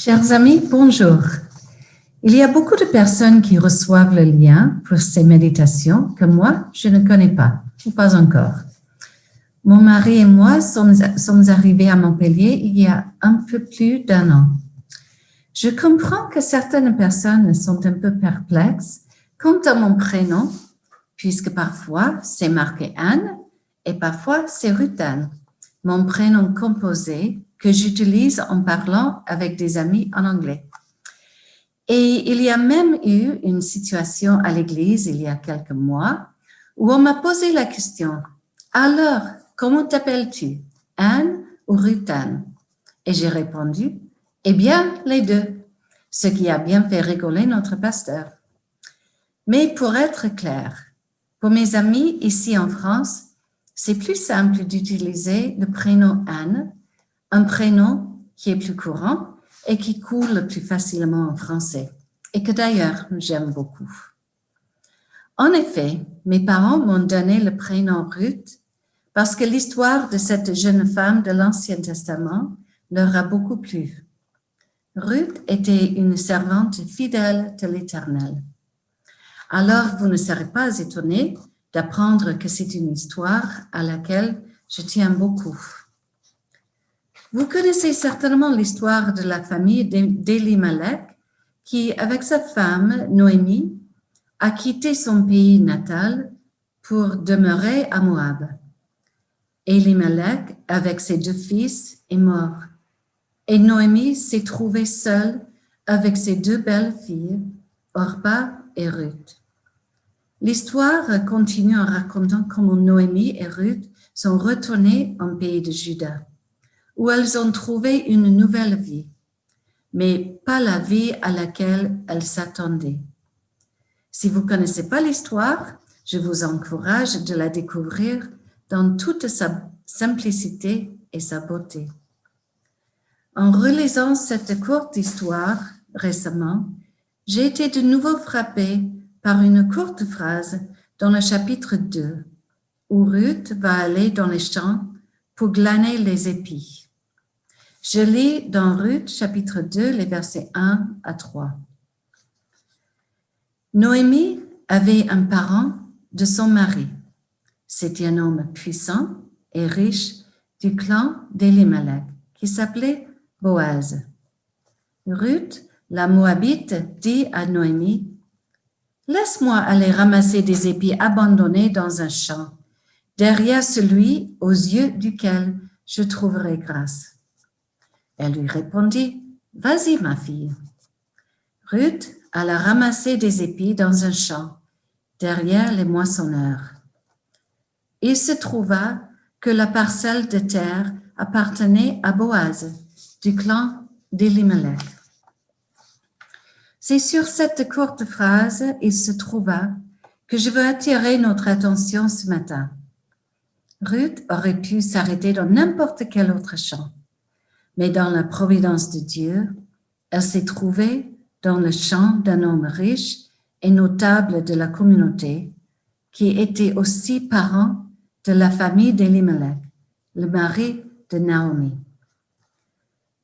Chers amis, bonjour. Il y a beaucoup de personnes qui reçoivent le lien pour ces méditations que moi, je ne connais pas, ou pas encore. Mon mari et moi sommes arrivés à Montpellier il y a un peu plus d'1 an. Je comprends que certaines personnes sont un peu perplexes quant à mon prénom, puisque parfois c'est marqué Anne et parfois c'est Ruth Anne, mon prénom composé que j'utilise en parlant avec des amis en anglais. Et il y a même eu une situation à l'église il y a quelques mois où on m'a posé la question « Alors, comment t'appelles-tu, Anne ou Ruth Anne ?» Et j'ai répondu « Eh bien, les deux », ce qui a bien fait rigoler notre pasteur. Mais pour être clair, pour mes amis ici en France, c'est plus simple d'utiliser le prénom Anne, un prénom qui est plus courant et qui coule plus facilement en français, et que d'ailleurs j'aime beaucoup. En effet, mes parents m'ont donné le prénom Ruth parce que l'histoire de cette jeune femme de l'Ancien Testament leur a beaucoup plu. Ruth était une servante fidèle de l'Éternel. Alors, vous ne serez pas étonnés d'apprendre que c'est une histoire à laquelle je tiens beaucoup. Vous connaissez certainement l'histoire de la famille d'Elimelech qui, avec sa femme Noémie, a quitté son pays natal pour demeurer à Moab. Elimelech, avec ses 2 fils, est mort. Et Noémie s'est trouvée seule avec ses 2 belles filles, Orpa et Ruth. L'histoire continue en racontant comment Noémie et Ruth sont retournées en pays de Juda, où elles ont trouvé une nouvelle vie, mais pas la vie à laquelle elles s'attendaient. Si vous ne connaissez pas l'histoire, je vous encourage de la découvrir dans toute sa simplicité et sa beauté. En relisant cette courte histoire récemment, j'ai été de nouveau frappée par une courte phrase dans le chapitre 2, où Ruth va aller dans les champs pour glaner les épis. Je lis dans Ruth, chapitre 2, les versets 1 à 3. Noémie avait un parent de son mari. C'était un homme puissant et riche du clan d'Elimelech, qui s'appelait Boaz. Ruth, la Moabite, dit à Noémie, « Laisse-moi aller ramasser des épis abandonnés dans un champ, derrière celui aux yeux duquel je trouverai grâce. » Elle lui répondit, « Vas-y, ma fille. » Ruth alla ramasser des épis dans un champ, derrière les moissonneurs. Il se trouva que la parcelle de terre appartenait à Boaz, du clan d'Elimelech. C'est sur cette courte phrase « il se trouva » que je veux attirer notre attention ce matin. Ruth aurait pu s'arrêter dans n'importe quel autre champ. Mais dans la providence de Dieu, elle s'est trouvée dans le champ d'un homme riche et notable de la communauté, qui était aussi parent de la famille d'Elimelech, le mari de Naomi.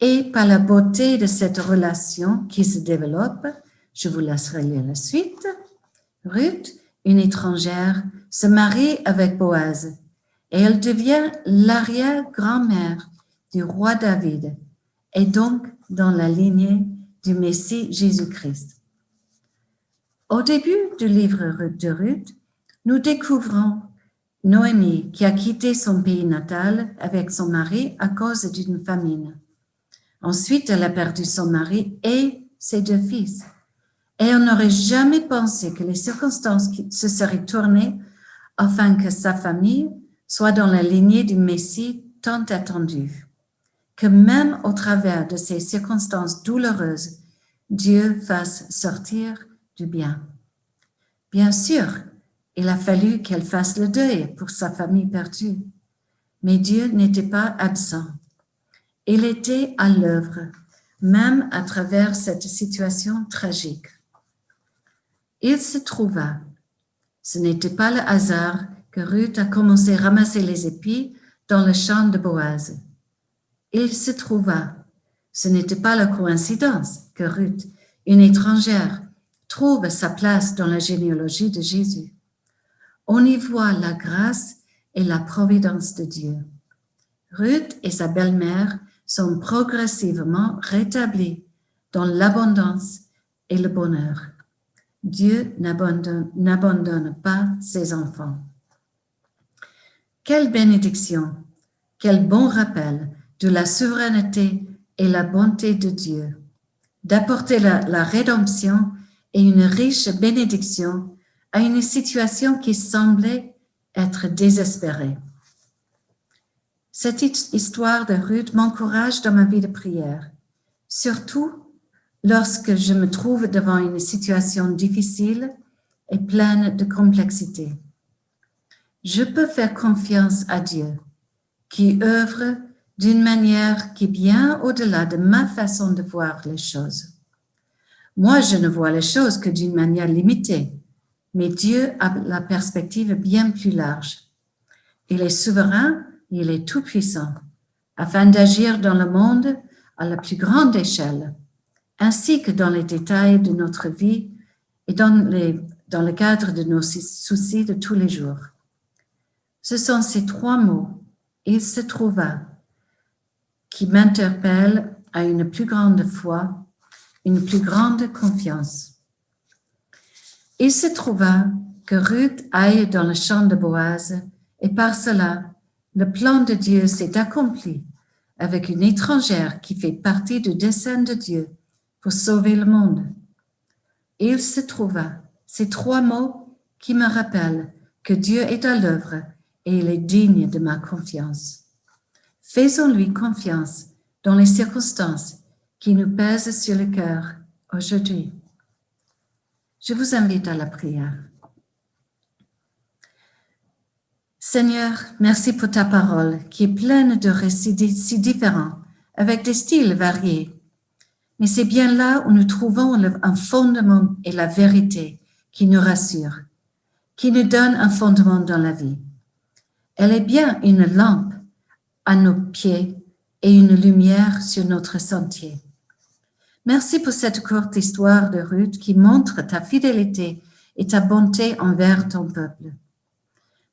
Et par la beauté de cette relation qui se développe, je vous laisserai lire la suite, Ruth, une étrangère, se marie avec Boaz et elle devient l'arrière-grand-mère du roi David, et donc dans la lignée du Messie Jésus-Christ. Au début du livre de Ruth, nous découvrons Noémie qui a quitté son pays natal avec son mari à cause d'une famine. Ensuite, elle a perdu son mari et ses 2 fils. Et on n'aurait jamais pensé que les circonstances se seraient tournées afin que sa famille soit dans la lignée du Messie tant attendu. Que même au travers de ces circonstances douloureuses, Dieu fasse sortir du bien. Bien sûr, il a fallu qu'elle fasse le deuil pour sa famille perdue, mais Dieu n'était pas absent. Il était à l'œuvre, même à travers cette situation tragique. Il se trouva, ce n'était pas le hasard que Ruth a commencé à ramasser les épis dans le champ de Boaz. Il se trouva Ce n'était pas la coïncidence que Ruth, une étrangère, trouve sa place dans la généalogie de Jésus. On y voit la grâce et la providence de Dieu. Ruth et sa belle-mère sont progressivement rétablies dans l'abondance et le bonheur. Dieu n'abandonne pas ses enfants. Quelle bénédiction, quel bon rappel de la souveraineté et la bonté de Dieu, d'apporter la rédemption et une riche bénédiction à une situation qui semblait être désespérée. Cette histoire de Ruth m'encourage dans ma vie de prière, surtout lorsque je me trouve devant une situation difficile et pleine de complexité. Je peux faire confiance à Dieu, qui œuvre d'une manière qui est bien au-delà de ma façon de voir les choses. Moi, je ne vois les choses que d'une manière limitée, mais Dieu a la perspective bien plus large. Il est souverain, il est tout-puissant, afin d'agir dans le monde à la plus grande échelle, ainsi que dans les détails de notre vie et dans le cadre de nos soucis de tous les jours. Ce sont ces trois mots, « il se trouva », qui m'interpellent à une plus grande foi, une plus grande confiance. Il se trouva que Ruth aille dans le champ de Boaz, et par cela, le plan de Dieu s'est accompli avec une étrangère qui fait partie du dessein de Dieu pour sauver le monde. Il se trouva, ces trois mots qui me rappellent que Dieu est à l'œuvre et il est digne de ma confiance. Faisons-lui confiance dans les circonstances qui nous pèsent sur le cœur aujourd'hui. Je vous invite à la prière. Seigneur, merci pour ta parole qui est pleine de récits si différents, avec des styles variés. Mais c'est bien là où nous trouvons un fondement et la vérité qui nous rassure, qui nous donne un fondement dans la vie. Elle est bien une lampe à nos pieds et une lumière sur notre sentier. Merci pour cette courte histoire de Ruth qui montre ta fidélité et ta bonté envers ton peuple.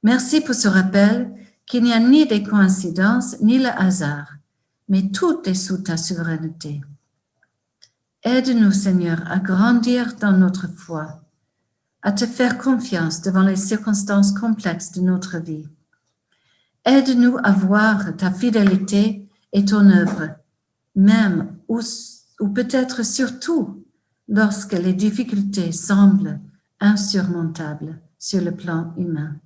Merci pour ce rappel qu'il n'y a ni des coïncidences ni le hasard, mais tout est sous ta souveraineté. Aide-nous, Seigneur, à grandir dans notre foi, à te faire confiance devant les circonstances complexes de notre vie. Aide-nous à voir ta fidélité et ton œuvre, même ou peut-être surtout lorsque les difficultés semblent insurmontables sur le plan humain.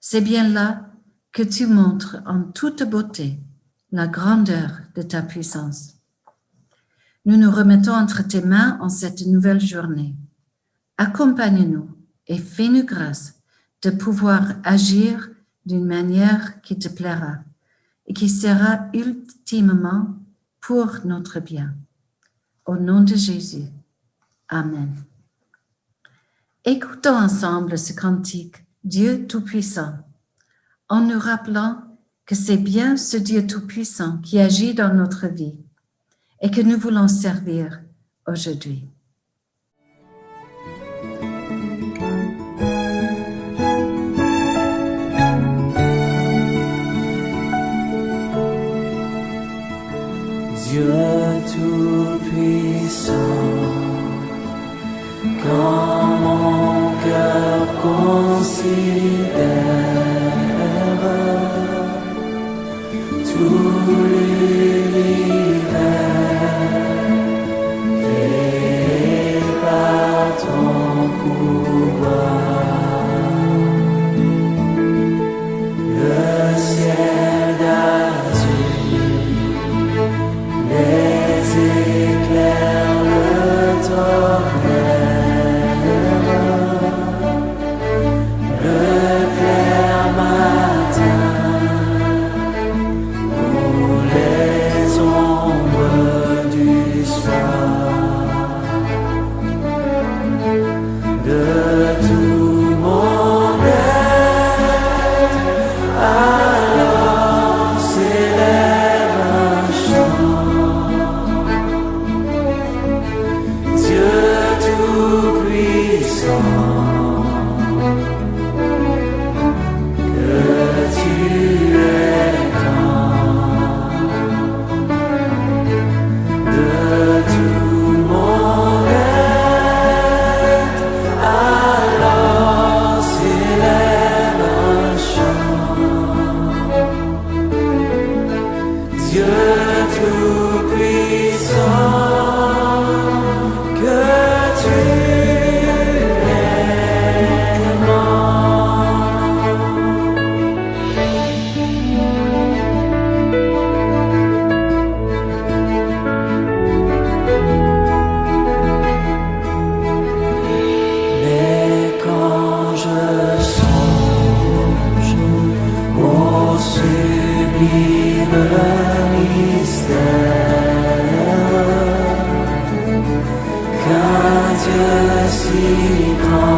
C'est bien là que tu montres en toute beauté la grandeur de ta puissance. Nous nous remettons entre tes mains en cette nouvelle journée. Accompagne-nous et fais-nous grâce de pouvoir agir d'une manière qui te plaira et qui sera ultimement pour notre bien. Au nom de Jésus. Amen. Écoutons ensemble ce cantique, Dieu Tout-Puissant, en nous rappelant que c'est bien ce Dieu Tout-Puissant qui agit dans notre vie et que nous voulons servir aujourd'hui. Dieu Tout-Puissant, quand mon cœur considère tout l'univers créé par ton pouvoir, le ciel d'azur, les éclairs, le tonnerre, le clair sublime mystère, qu'un Dieu si grand